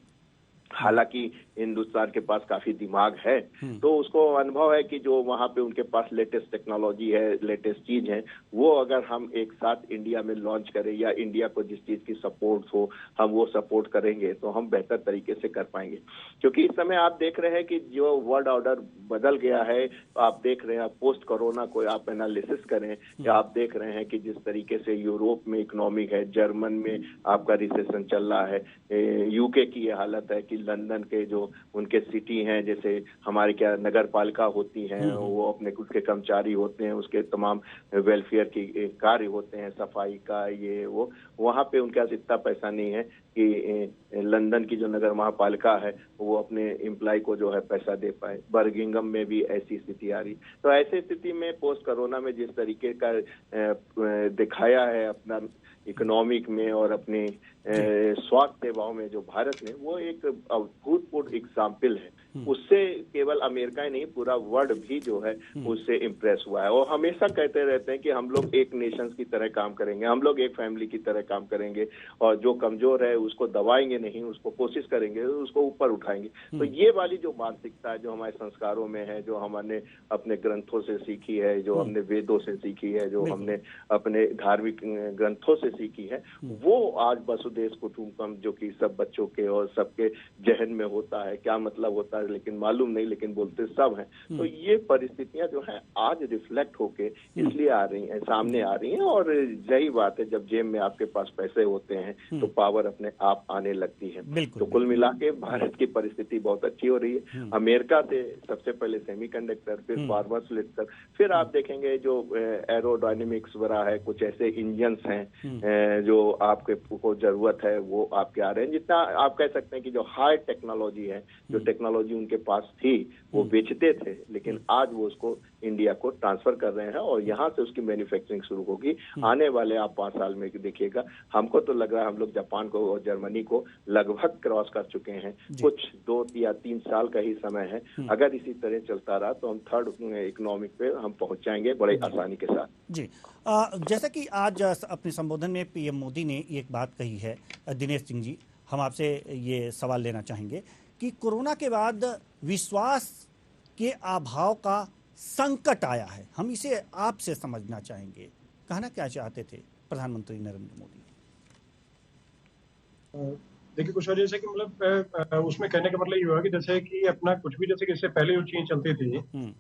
हालांकि हिंदुस्तान के पास काफी दिमाग है, तो उसको अनुभव है कि जो वहां पे उनके पास लेटेस्ट टेक्नोलॉजी है, लेटेस्ट चीज है, वो अगर हम एक साथ इंडिया में लॉन्च करें, या इंडिया को जिस चीज की सपोर्ट हो हम वो सपोर्ट करेंगे, तो हम बेहतर तरीके से कर पाएंगे। क्योंकि इस समय आप देख रहे हैं कि जो वर्ल्ड ऑर्डर बदल गया है, आप देख रहे हैं, पोस्ट कोरोना को आप एनालिसिस करें, या आप देख रहे हैं कि जिस तरीके से यूरोप में इकोनॉमिक है, जर्मन में आपका रिसेशन चल रहा है, यूके की ये हालत है कि लंदन के जो उनके सिटी हैं, जैसे हमारी क्या नगर पालिका होती हैं, वो अपने उसके कर्मचारी होते हैं, उसके तमाम वेलफेयर की कार्य होते हैं, सफाई का ये वो, वहां पे उनके पास इतना पैसा नहीं है कि लंदन की जो नगर महापालिका है वो अपने एम्प्लॉय को जो है पैसा दे पाए। बर्मिंघम में भी ऐसी स्थिति आ रही। तो ऐसी स्थिति में पोस्ट कोरोना में जिस तरीके का दिखाया है अपना इकोनॉमिक में और अपनी स्वास्थ्य सेवाओं में जो भारत ने, वो एक अभूतपूर्व एग्जाम्पल है। उससे केवल अमेरिका ही नहीं, पूरा वर्ल्ड भी जो है उससे इम्प्रेस हुआ है। और हमेशा कहते रहते हैं कि हम लोग एक नेशन की तरह काम करेंगे, हम लोग एक फैमिली की तरह काम करेंगे, और जो कमजोर है उसको दबाएंगे नहीं, उसको कोशिश करेंगे, उसको ऊपर उठाएंगे। तो ये वाली जो मानसिकता है, जो हमारे संस्कारों में है, जो हमने अपने ग्रंथों से सीखी है, जो हमने वेदों से सीखी है, जो हमने अपने धार्मिक ग्रंथों से सीखी है, वो आज वसुधैव कुटुंबकम जो कि सब बच्चों के और सबके जहन में होता है। क्या मतलब होता है लेकिन मालूम नहीं, लेकिन बोलते सब हैं। तो ये परिस्थितियां जो हैं आज रिफ्लेक्ट होके इसलिए आ रही हैं, सामने आ रही हैं। और यही बात है, जब जेब में आपके पास पैसे होते हैं तो पावर अपने आप आने लगती है। तो कुल मिला के भारत की परिस्थिति बहुत अच्छी हो रही है। अमेरिका से सबसे पहले सेमीकंडक्टर, फिर फार्मास्यूटिकल, फिर आप देखेंगे जो एरोडायनेमिक्स वगैरह है, कुछ ऐसे इंजन्स हैं जो आपके को जरूरत है, वो आपके आ रहे हैं। जितना आप कह सकते हैं कि जो हाई टेक्नोलॉजी है, जो टेक्नोलॉजी उनके पास थी वो बेचते थे, लेकिन आज वो उसको इंडिया को ट्रांसफर कर रहे हैं और यहाँ से उसकी मैन्युफैक्चरिंग शुरू होगी। आने वाले आप 5 साल में देखिएगा, हमको तो लग रहा है हम लोग जापान को और जर्मनी को लगभग क्रॉस कर चुके हैं। कुछ 2 या 3 साल का ही समय है। अगर इसी तरह चलता रहा तो हम थर्ड इकोनॉमिक पे हम पहुंच जाएंगे बड़े आसानी के साथ। जी, जैसा कि आज अपने संबोधन में पीएम मोदी ने एक बात कही है, दिनेश सिंह जी, हम आपसे ये सवाल लेना चाहेंगे कि कोरोना के बाद विश्वास के अभाव का संकट आया है। हम इसे आपसे समझना चाहेंगे, कहना क्या चाहते थे प्रधानमंत्री नरेंद्र मोदी? देखिए कुछ वजह से कि मतलब उसमें कहने का मतलब ये हुआ कि जैसे कि अपना कुछ भी, जैसे कि इससे पहले जो चीज चलती थी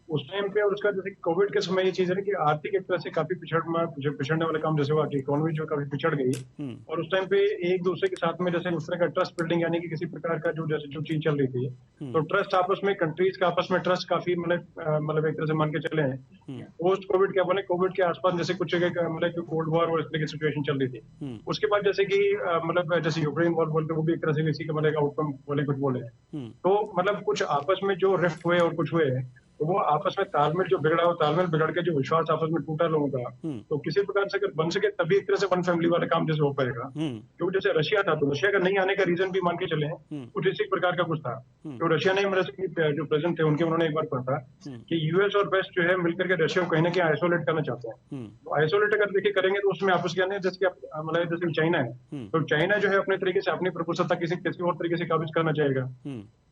उस टाइम पे, और उसका जैसे कोविड के समय ये चीज है कि आर्थिक एक तरह से काफी पिछड़ने वाला काम जैसे हुआ कि इकोनॉमी जो काफी पिछड़ गई, और उस टाइम पे एक दूसरे के साथ में जैसे उस तरह का ट्रस्ट बिल्डिंग, यानी कि किसी प्रकार का जो जैसे जो चीज चल रही थी, तो ट्रस्ट आपस में, कंट्रीज का आपस में ट्रस्ट काफी मतलब एक तरह से मान के चले हैं। पोस्ट कोविड क्या बोले, कोविड के आसपास जैसे कुछ जगह मतलब कोल्ड वॉर और इस तरह की सिचुएशन चल रही थी। उसके बाद जैसे कि मतलब जैसे यूक्रेन वॉर बोलते वो भी एक तरह से इसी का मतलब आउटकम बोले कुछ बोले। तो मतलब कुछ आपस में जो रिफ्ट हुए और कुछ हुए, तो वो आपस में तालमेल जो बिगड़ा, वो तालमेल बिगड़ के जो विश्वास आपस में टूटा लोगों का, तो किसी प्रकार से अगर बन सके तभी एक तरह से वन फैमिली वाला काम जैसे हो पाएगा। क्योंकि जैसे रशिया था, तो रशिया का नहीं आने का रीजन भी मान के चले कुछ इसी प्रकार का कुछ था। तो रशिया ने जो प्रेसिडेंट थे उनके, उन्होंने एक बार कहा था कि यूएस और वेस्ट जो है मिलकर के रशिया को कहीं ना कहीं आइसोलेट करना चाहते हैं। तो आइसोलेट अगर देखिए करेंगे तो उसमें आपस क्या नहीं, जैसे मतलब जैसे चाइना है, तो चाइना जो है अपने तरीके से अपनी प्रभुसत्ता किसी और तरीके से काबिज करना चाहेगा।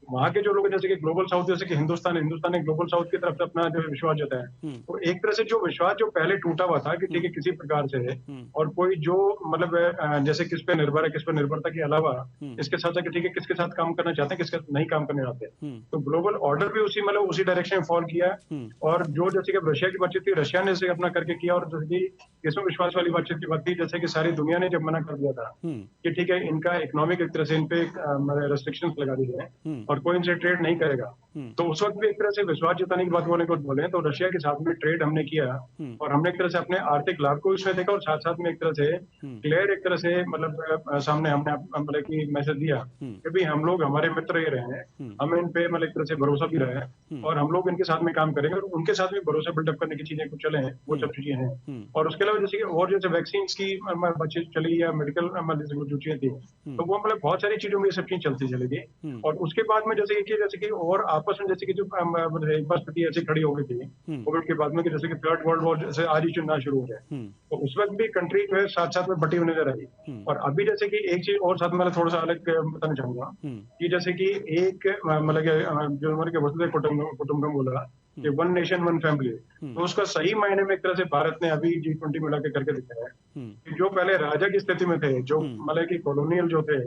वहां के जो लोग जैसे कि ग्लोबल साउथ, जैसे कि हिंदुस्तान ने ग्लोबल साउथ की तरफ अपना जो विश्वास जताया, तो एक तरह से जो विश्वास जो पहले टूटा हुआ था कि ठीक है किसी प्रकार से है, और कोई जो मतलब जैसे किस पे निर्भर है, किस पे निर्भरता के अलावा इसके साथ ठीक है किसके साथ काम करना चाहते हैं, किसके साथ नहीं काम करने चाहते, तो ग्लोबल ऑर्डर भी उसी मतलब उसी डायरेक्शन में फॉल किया। और जो जैसे कि रशिया की बातचीत थी, रशिया ने इसे अपना करके किया, और जैसे कि इसमें विश्वास वाली बातचीत की बात थी, जैसे कि सारी दुनिया ने जब मना कर दिया था कि ठीक है इनका इकोनॉमिक एक तरह से इन पे रेस्ट्रिक्शंस लगा दी गए और कोई इनसे ट्रेड नहीं करेगा, तो उस वक्त भी एक तरह से विश्वास जताने की बात होने को बोले, तो रशिया के साथ में ट्रेड हमने किया और हमने एक तरह से अपने आर्थिक लाभ को इसमें देखा, और साथ साथ में एक तरह से क्लियर एक तरह से मतलब सामने हमने मतलब की मैसेज दिया कि भाई हम लोग हमारे मित्र ही रहे हैं, हमें इन पे मतलब एक तरह से भरोसा भी रहा है और हम लोग इनके साथ में काम करेंगे, और उनके साथ में भरोसा बिल्डअप करने की चीजें कुछ चले हैं, वो सब चीजें हैं। और उसके अलावा जैसे और जैसे वैक्सीन की बातचीत चली या मेडिकल जो चीजें थी, तो वो मतलब बहुत सारी चीजों में ये सब चीज चलती चली गई। और उसके बाद में जैसे कि और आपस में जैसे कि जो एक बार स्थिति ऐसी खड़ी हो गई थी कोविड के बाद में कि जैसे कि थर्ड वर्ल्ड वॉर जैसे आज ही चुनना शुरू हो गया, तो उस वक्त भी कंट्री जो है साथ साथ में बटी हुई नजर आई। और अभी जैसे कि एक चीज और साथ में थोड़ा सा अलग बताना चाहूंगा कि जैसे कि एक मतलब जो हमारे वसुधैव कुटुंबकम बोला कि वन नेशन वन फैमिली, तो उसका सही मायने में एक तरह से भारत ने अभी G20 मिला के करके दिखाया है कि जो पहले राजा की स्थिति में थे, जो मतलब कि कॉलोनियल जो थे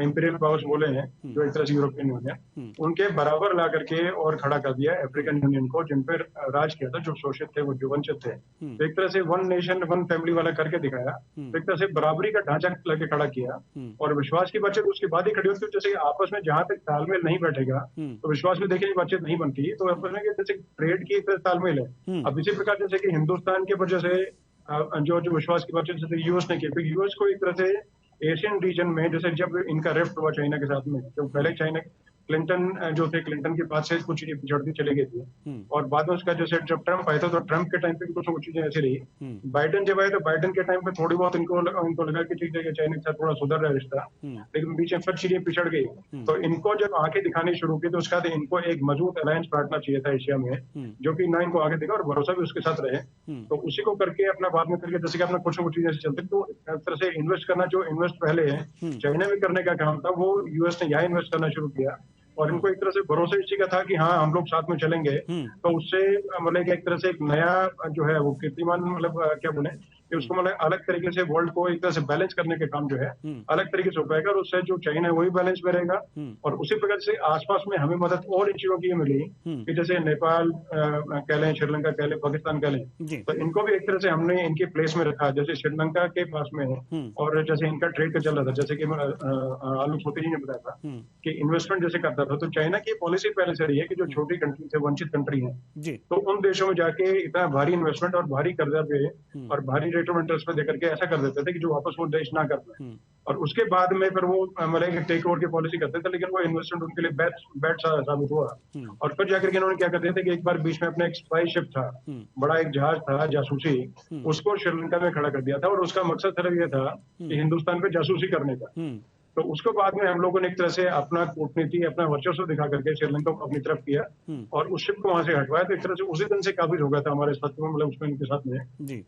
इंपीरियल पावर्स बोले हैं, जो एक तरह से यूरोपियन यूनियन, उनके बराबर ला करके और खड़ा कर दिया अफ्रीकन यूनियन को, जिन पर राज किया था जो शोषित थे, वो जो वंचित थे। तो एक तरह से वन नेशन वन फैमिली वाला करके दिखाया, तो एक तरह से बराबरी का ढांचा लेके खड़ा किया। और विश्वास की बातचीत उसके बाद ही खड़ी होती है, जैसे आपस में जहां तक तालमेल नहीं बैठेगा तो विश्वास में देखिए बातचीत नहीं बनती, तो आपस में जैसे ट्रेड की एक तालमेल है। अब इसी प्रकार जैसे कि हिंदुस्तान के वजह से जो विश्वास की बातचीत जैसे यूएस ने की, तो यूएस को एक तरह से एशियन रीजन में जैसे जब इनका रिफ्ट हुआ चाइना के साथ में, तो पहले चाइना क्लिंटन जो थे, क्लिंटन के बाद से कुछ चीजें पिछड़ती चली गई थी, और बाद में उसका जैसे जब ट्रंप आया था तो ट्रंप के टाइम पे भी कुछ चीजें ऐसी रही। बाइडेन जब आए तो बाइडेन के टाइम पे थोड़ी बहुत इनको लगा कि ठीक है चाइना के साथ थोड़ा सुधर रहा है रिश्ता, लेकिन बीच में फिर चीजें पिछड़ गई। तो इनको जब आंखें दिखानी शुरू की, तो उसके बाद इनको एक मजबूत अलायंस बैठना चाहिए था एशिया में, जो कि ना इनको आगे दिखा और भरोसा भी उसके साथ रहे। तो उसी को करके अपना बाद में करके जैसे कि अपना कुछ चीजें ऐसे चलते, तो एक तरह से इन्वेस्ट करना, जो इन्वेस्ट पहले चाइना में करने का काम था, वो यूएस ने यहाँ इन्वेस्ट करना शुरू किया। और इनको एक तरह से भरोसा इसी का था कि हाँ हम लोग साथ में चलेंगे, तो उससे मतलब एक तरह से एक नया जो है वो कीर्तिमान मतलब क्या बोले कि उसको मतलब अलग तरीके से वर्ल्ड को एक तरह से बैलेंस करने के काम जो है अलग तरीके से हो पाएगा, और उससे जो चाइना है वही बैलेंस में रहेगा। और उसी प्रकार से आसपास में हमें मदद और इन चीजों की मिली कि जैसे नेपाल कह लें, श्रीलंका कह लें, पाकिस्तान कह लें, तो इनको भी एक तरह से हमने इनके प्लेस में रखा। जैसे श्रीलंका के पास में और जैसे इनका ट्रेड का चल रहा था, जैसे कि आलोक मोदी जी ने बताया था कि इन्वेस्टमेंट जैसे करता था, तो चाइना की पॉलिसी पहले से रही है कि जो छोटी कंट्री है, वंचित कंट्री है, तो उन देशों में जाके इतना भारी इन्वेस्टमेंट और भारी कर्जा पे और भारी रेट ऑफ इंटरेस्ट पे देकर के ऐसा कर देते थे कि जो वापस वो देश ना कर पाए, और उसके बाद में फिर वो मतलब टेक ओवर की पॉलिसी करते थे, लेकिन वो इन्वेस्टमेंट उनके लिए बैड साबित हुआ। और फिर जाकर के इन्होंने क्या करते थे कि एक बार बीच में अपना एक स्पाई शिप था, बड़ा एक जहाज था जासूसी, उसको श्रीलंका में खड़ा कर दिया था, और उसका मकसद सिर्फ ये था कि हिंदुस्तान पे जासूसी करने का। तो उसको बाद में हम लोगों ने एक तरह से अपना कूटनीति, अपना वर्चस्व दिखा करके श्रीलंका को अपनी तरफ किया और उस शिप को वहां से हटवाया। तो एक तरह से उसी दिन से काबिज हो गया था हमारे साथ में, मतलब उसमें इनके साथ में,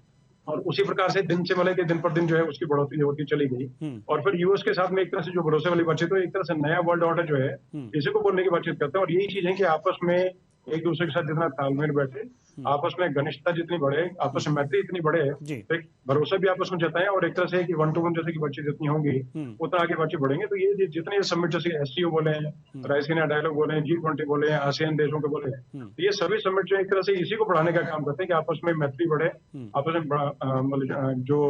और उसी प्रकार से दिन से मतलब कि दिन पर दिन जो है उसकी बढ़ोतरी होती चली गई। और फिर यूएस के साथ में एक तरह से जो भरोसे वाली बातचीत है, एक तरह से नया वर्ल्ड ऑर्डर जो है इसी को बोलने की बातचीत करते हैं। और यही चीज है कि आपस में एक दूसरे के साथ जितना तालमेल बैठे, आपस में घनिष्ठता जितनी बढ़े, आपस में मैत्री इतनी बढ़े, तो एक भरोसा भी आपस में जताए, और एक तरह से कि वन टू वन जैसे की बातचीत जितनी होगी उतना आगे बातचीत बढ़ेंगे। तो ये जितने समिट जैसे SCO बोले हैं, राइसिना डायलॉग बोले हैं, G20 बोले हैं, आसियान देशों के बोले हैं, तो ये सभी समिट जो एक तरह से इसी को बढ़ाने का काम करते हैं कि आपस में मैत्री बढ़े, आपस में जो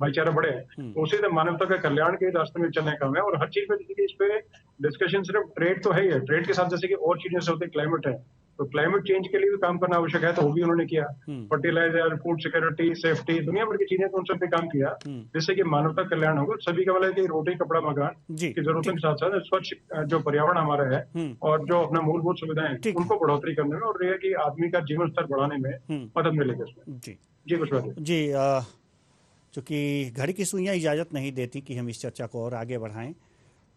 भाईचारा बढ़े, तो उसी से मानवता का कल्याण के रास्ते में चलने का काम है। और हर चीज में जैसे कि इस पे डिस्कशन सिर्फ ट्रेड तो है ही है, ट्रेड के साथ जैसे कि और चीजें से होती है, क्लाइमेट है, तो क्लाइमेट चेंज के लिए भी काम करना आवश्यक है, तो वो भी उन्होंने किया। फर्टिलाइजर, फूड सिक्योरिटी, सेफ्टी, दुनिया भर की चीजें तो उन सब पे काम किया, जिससे कि मानवता कल्याण होगा। सभी का मतलब कि रोटी, कपड़ा, मकान जी, की जरूरतों के साथ साथ स्वच्छ जो पर्यावरण हमारा है और जो अपना मूलभूत सुविधाएं उनको बढ़ोतरी करने में और ये कि आदमी का जीवन स्तर बढ़ाने में मदद मिलेगी उसमें। जी कुछ बात जी। चूंकि घड़ी की सुइयां इजाज़त नहीं देती कि हम इस चर्चा को और आगे बढ़ाएं,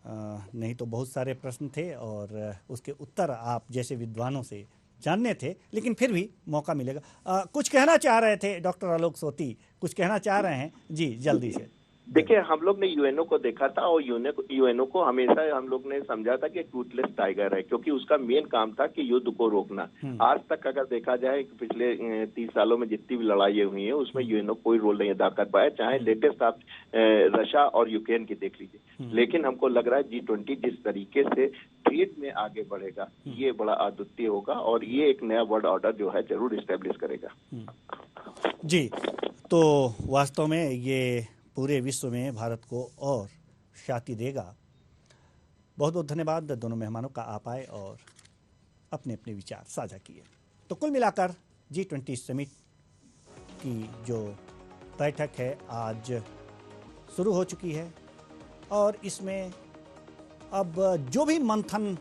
नहीं तो बहुत सारे प्रश्न थे और उसके उत्तर आप जैसे विद्वानों से जानने थे, लेकिन फिर भी मौका मिलेगा। कुछ कहना चाह रहे थे डॉक्टर आलोक सोती, कुछ कहना चाह रहे हैं जी, जल्दी से। देखिए, हम लोग ने यूएनओ को देखा था और यूएनओ को हमेशा हम लोग ने समझा था कि टूथलेस टाइगर है, क्योंकि उसका मेन काम था कि युद्ध को रोकना। आज तक अगर देखा जाए पिछले 30 सालों में जितनी भी लड़ाइयाँ हुई हैं उसमें यूएनओ कोई रोल नहीं अदा कर पाया, चाहे लेटेस्ट आप रशिया और यूक्रेन की देख लीजिए। लेकिन हमको लग रहा है G20 जिस तरीके से ट्रेड में आगे बढ़ेगा ये बड़ा अद्वितीय होगा और ये एक नया वर्ल्ड ऑर्डर जो है जरूर स्टेब्लिश करेगा। जी, तो वास्तव में ये पूरे विश्व में भारत को और ख्याति देगा। बहुत बहुत धन्यवाद दोनों मेहमानों का, आप आए और अपने अपने विचार साझा किए। तो कुल मिलाकर G20 समिट की जो बैठक है आज शुरू हो चुकी है और इसमें अब जो भी मंथन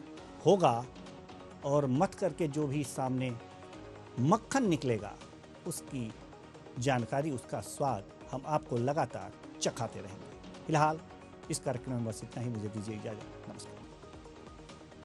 होगा और मथ करके जो भी सामने मक्खन निकलेगा उसकी जानकारी, उसका स्वाद हम आपको लगातार चखाते रहेंगे। फिलहाल इस कार्यक्रम में बस इतना ही, मुझे दीजिए इजाजत। नमस्कार।